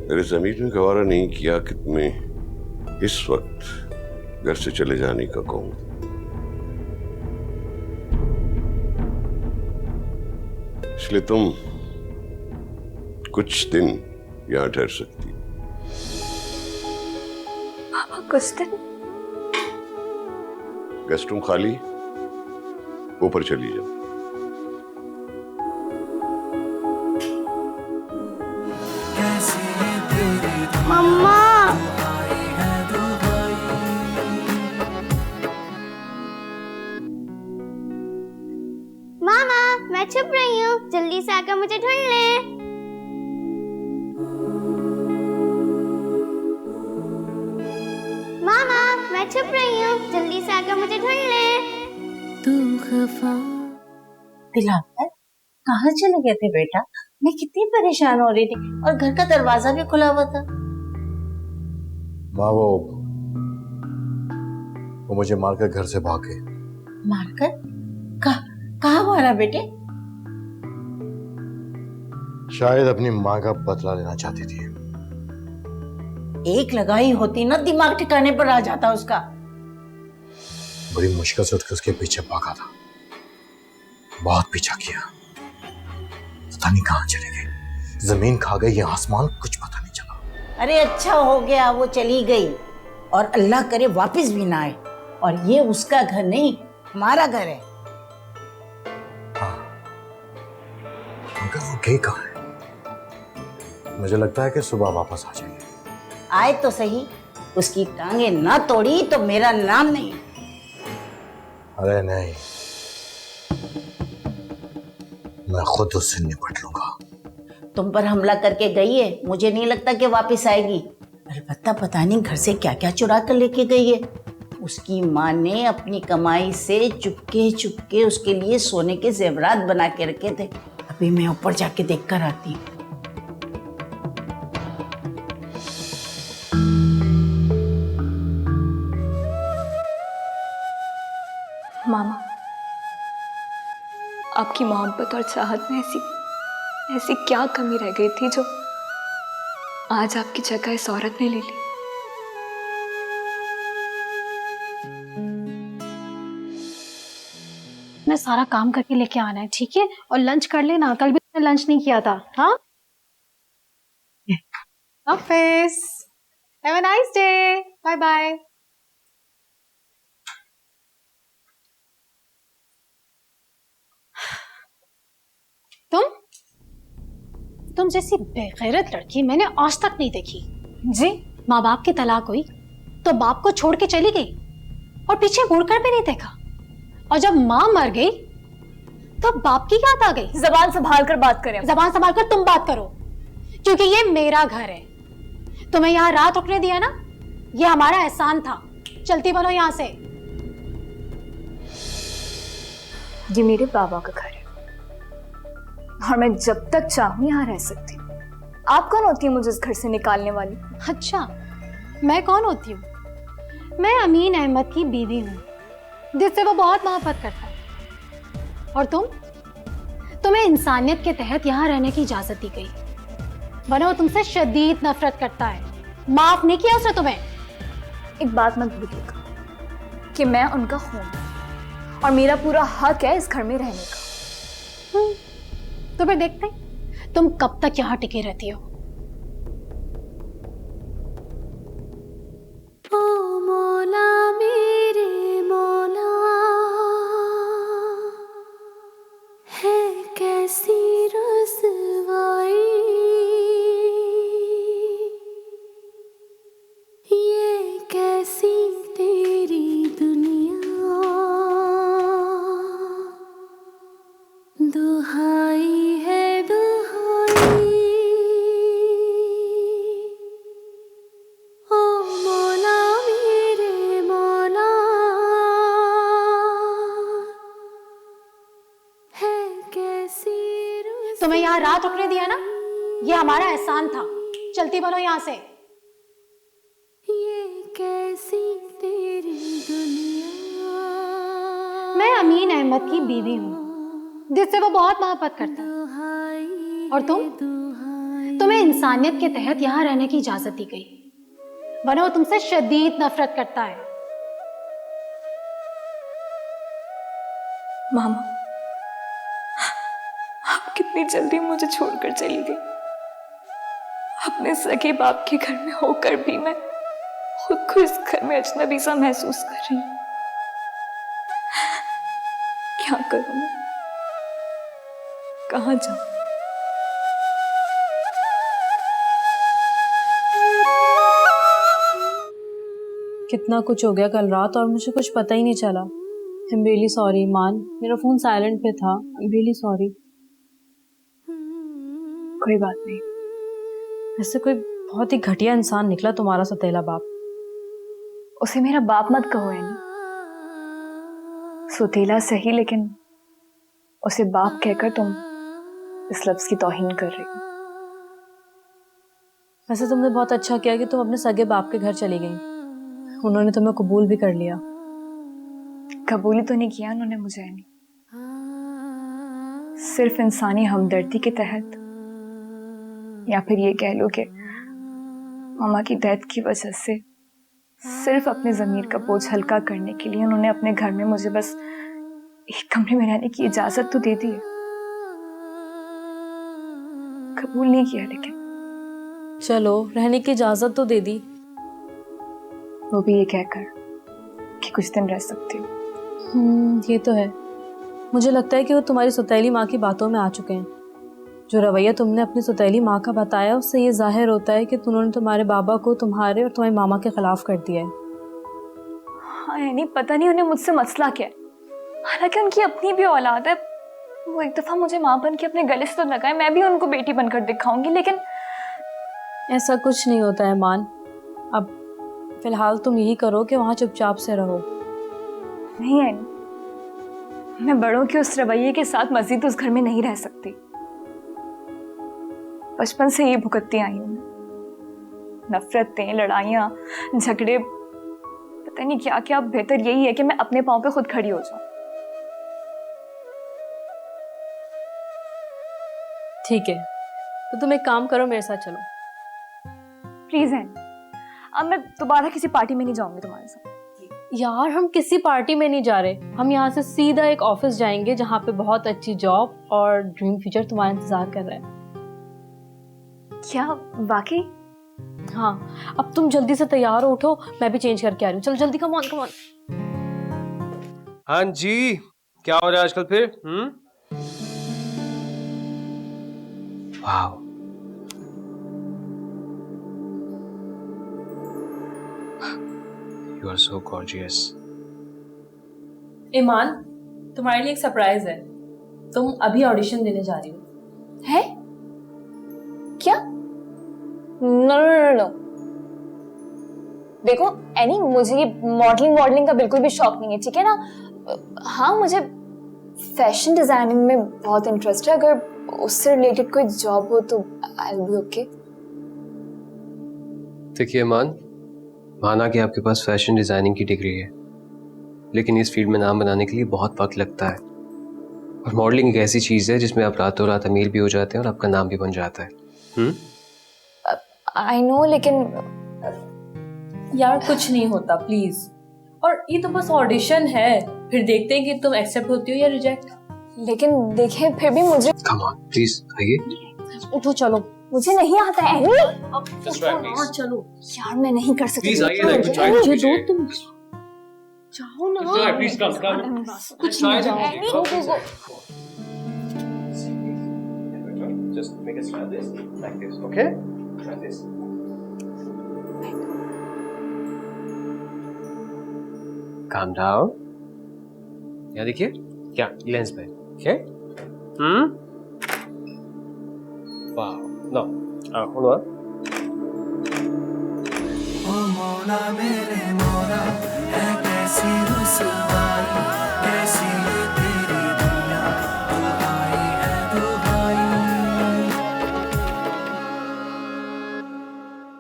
मेरे ज़मीर ने गवारा नहीं किया कि तुम्हें इस वक्त घर से चले जाने का कहूं। इसलिए तुम कुछ दिन यहां ठहर सकती। पापा कुछ दिन? गेस्ट रूम खाली, ऊपर चली जाओ। मम्मा मामा, मैं छुप रही हूँ, जल्दी से आकर मुझे ढूंढ ले। मामा, मैं छुप रही हूँ, जल्दी से आकर मुझे ढूंढ ले। तू खफा दिलावर, कहाँ चले गए थे बेटा? मैं कितनी परेशान हो रही थी और घर का दरवाजा भी खुला हुआ था। माँ वो मुझे मारकर घर से भाग गए। मारकर? कहाँ मारा बेटे? शायद अपनी माँ का बदला लेना चाहती थी। एक लगाई होती ना, दिमाग ठिकाने पर आ जाता उसका। बड़ी मुश्किल से उठकर उसके पीछे भागा था, बहुत पीछा किया, पता नहीं कहाँ चले गए। जमीन खा गई या आसमान, कुछ पता नहीं चला। अरे अच्छा हो गया वो चली गई, और अल्लाह करे वापस भी ना आए। और ये उसका घर नहीं, हमारा घर है। मगर वो गई कहाँ है? मुझे लगता है कि सुबह वापस आ जाएगी। आए तो सही, उसकी टांगे ना तोड़ी तो मेरा नाम नहीं। अरे नहीं, मैं खुद उससे निपट लूंगा। तुम पर हमला करके गई है, मुझे नहीं लगता कि वापस आएगी। अलबत्ता पता नहीं घर से क्या क्या चुरा कर लेके गई है। उसकी माँ ने अपनी कमाई से चुपके चुपके उसके लिए सोने के जेवरात बना के रखे थे। अभी मैं ऊपर जाके देख कर आती हूँ। मामा, आपकी मोहब्बत और चाहत में ऐसी क्या कमी रह गई थी जो आज आपकी जगह इस औरत ने ले ली? मैं सारा काम करके लेके आना है, ठीक है? और लंच कर लेना, कल भी तुमने लंच नहीं किया था। हाँ, office, have a nice day, bye bye. तुम जैसी बेगैरत लड़की मैंने आज तक नहीं देखी। जी, माँ बाप की तलाक हुई तो बाप को छोड़ के चली गई और पीछे मुड़कर भी नहीं देखा, और जब माँ मर गई तो बाप की याद आ गई। जबान संभाल कर बात करें। जबान संभाल कर तुम बात करो, क्योंकि ये मेरा घर है। तुम्हें यहाँ रात रुकने दिया ना, ये हमारा एहसान था। चलती बनो यहाँ से। ये मेरे बाबा का घर है और मैं जब तक चाहूं यहाँ रह सकती हूँ। आप कौन होती है मुझे इस घर से निकालने वाली? अच्छा, मैं कौन होती हूँ? मैं अमीन अहमद की बीवी हूँ, जिससे वो बहुत मोहब्बत करता है। और तुम्हें इंसानियत के तहत यहाँ रहने की इजाजत दी गई, वरना वो तुमसे शदीद नफरत करता है। माफ नहीं किया उसने तुम्हें। एक बात मत भूलिएगा कि मैं उनका खून हूं और मेरा पूरा हक है इस घर में रहने का। तो फिर देखते हैं तुम कब तक यहाँ टिके रहती हो। ओ मौला मेरे मौला, है कैसी रुसवाई, ये कैसी तेरी दुनिया, दुहाई है दुहाई। ओ मौला मेरे मौला, है कैसी रुसवाई। तुम्हें यहाँ रात रुकने दिया ना, ये हमारा एहसान था। चलती बनो यहाँ से। ये कैसी तेरी दुनिया। मैं अमीन अहमद की बीवी हूँ, जिससे वो बहुत मोहब्बत करता है। और तुम तुम्हें इंसानियत के तहत यहाँ रहने की इजाजत दी गई, वरना वो तुमसे शदीद नफरत करता है। मामा, आप कितनी जल्दी मुझे छोड़कर चली गई। अपने सगे बाप के घर में होकर भी मैं खुद को इस घर में अजनबी सा महसूस कर रही हूँ। क्या करूं मैं? कहाँ जाऊं? कितना कुछ हो गया कल रात और मुझे कुछ पता ही नहीं चला। आई एम रियली सॉरी मान, मेरा फोन साइलेंट पे था। I am really sorry. कोई बात नहीं। ऐसे कोई बहुत ही घटिया इंसान निकला तुम्हारा सतीला बाप। उसे मेरा बाप मत कहो एनी। सुतीला सही, लेकिन उसे बाप कहकर तुम इस लफ्ज की तौहीन कर रही हो। वैसे तुमने बहुत अच्छा किया कि तुम अपने सगे बाप के घर चली गई। उन्होंने तुम्हें कबूल भी कर लिया। कबूल तो नहीं किया उन्होंने मुझे एनी, सिर्फ इंसानी हमदर्दी के तहत, या फिर ये कह लो कि मामा की डेथ की वजह से सिर्फ अपने ज़मीर का बोझ हल्का करने के लिए उन्होंने अपने घर में मुझे बस एक कमरे में रहने की इजाजत तो दे दी है। कबूल नहीं किया, लेकिन चलो रहने की इजाजत तो दे दी। वो भी ये कहकर कि कुछ दिन रह सकती हूँ। ये तो है। मुझे लगता है कि वो तुम्हारी सौतेली माँ की बातों में आ चुके हैं। जो रवैया तुमने अपनी सौतेली माँ का बताया उससे ये जाहिर होता है कि उन्होंने तुम्हारे बाबा को तुम्हारे और तुम्हारे मामा के खिलाफ कर दिया है। हाँ यानी पता नहीं उन्हें मुझसे मसला क्या है। हालांकि उनकी अपनी भी औलाद है। वो एक दफा मुझे माँ बन के अपने गले से तो लगाए, मैं भी उनको बेटी बनकर दिखाऊंगी, लेकिन ऐसा कुछ नहीं होता है मान। अब फिलहाल तुम यही करो कि वहाँ चुपचाप से रहो। नहीं है, मैं बड़ों के उस रवैये के साथ मजीद उस घर में नहीं रह सकती। बचपन से ये भुगतती आई हूँ। नफरतें, लड़ाइयाँ, झगड़े, पता नहीं क्या क्या। बेहतर यही है कि मैं अपने पाँव पे खुद खड़ी हो जाऊं। ठीक है, तो तुम एक काम करो, मेरे साथ चलो। प्लीज है, अब मैं दोबारा किसी पार्टी में नहीं जाऊंगी तुम्हारे साथ। यार हम किसी पार्टी में नहीं जा रहे। हम यहाँ से सीधा एक ऑफिस जाएंगे जहाँ पे बहुत अच्छी जॉब और ड्रीम फ्यूचर तुम्हारा इंतजार कर रहा है। क्या वाकई? हाँ, अब तुम जल्दी से तैयार हो, उठो, मैं भी चेंज करके आ रही हूँ। चलो जल्दी, कम ऑन कम ऑन। हाँ जी, क्या हो रहा है आजकल फिर? Wow, you are so gorgeous. ईमान, तुम्हारे लिए एक सरप्राइज है। तुम अभी ऑडिशन देने जा रही हो। है क्या? No no no no. देखो एनी, मुझे ये मॉडलिंग का बिल्कुल भी शौक नहीं है, ठीक है ना? हाँ, मुझे फैशन डिजाइनिंग में बहुत इंटरेस्ट है। अगर उससे रिलेटेड कोई जॉब हो तो आई विल बी ओके। देखिए माना कि आपके पास फैशन डिजाइनिंग की डिग्री है, लेकिन इस फील्ड में नाम बनाने के लिए बहुत वक्त लगता है। और मॉडलिंग एक ऐसी चीज है जिसमें आप रातों रात अमीर भी हो जाते हैं और आपका नाम भी बन जाता है। आई नो, लेकिन यार कुछ नहीं होता, प्लीज। और ये तो बस ऑडिशन है, फिर देखते हैं कि तुम एक्सेप्ट होती हो या रिजेक्ट। लेकिन देखें, फिर भी मुझे कम ऑन प्लीज, आइए। उठो, चलो। मुझे नहीं आता है एनी। हाँ चलो यार मैं नहीं कर सकती। प्लीज आइए ना, कुछ try मुझे कीजिए। दो, तुम जाओ ना। प्लीज कम कुछ नहीं जाओ। Just make us try this, like this, okay? Try this. Calm down. यहाँ देखिए, क्या लेंस पे, okay? Wow. No. Hold on.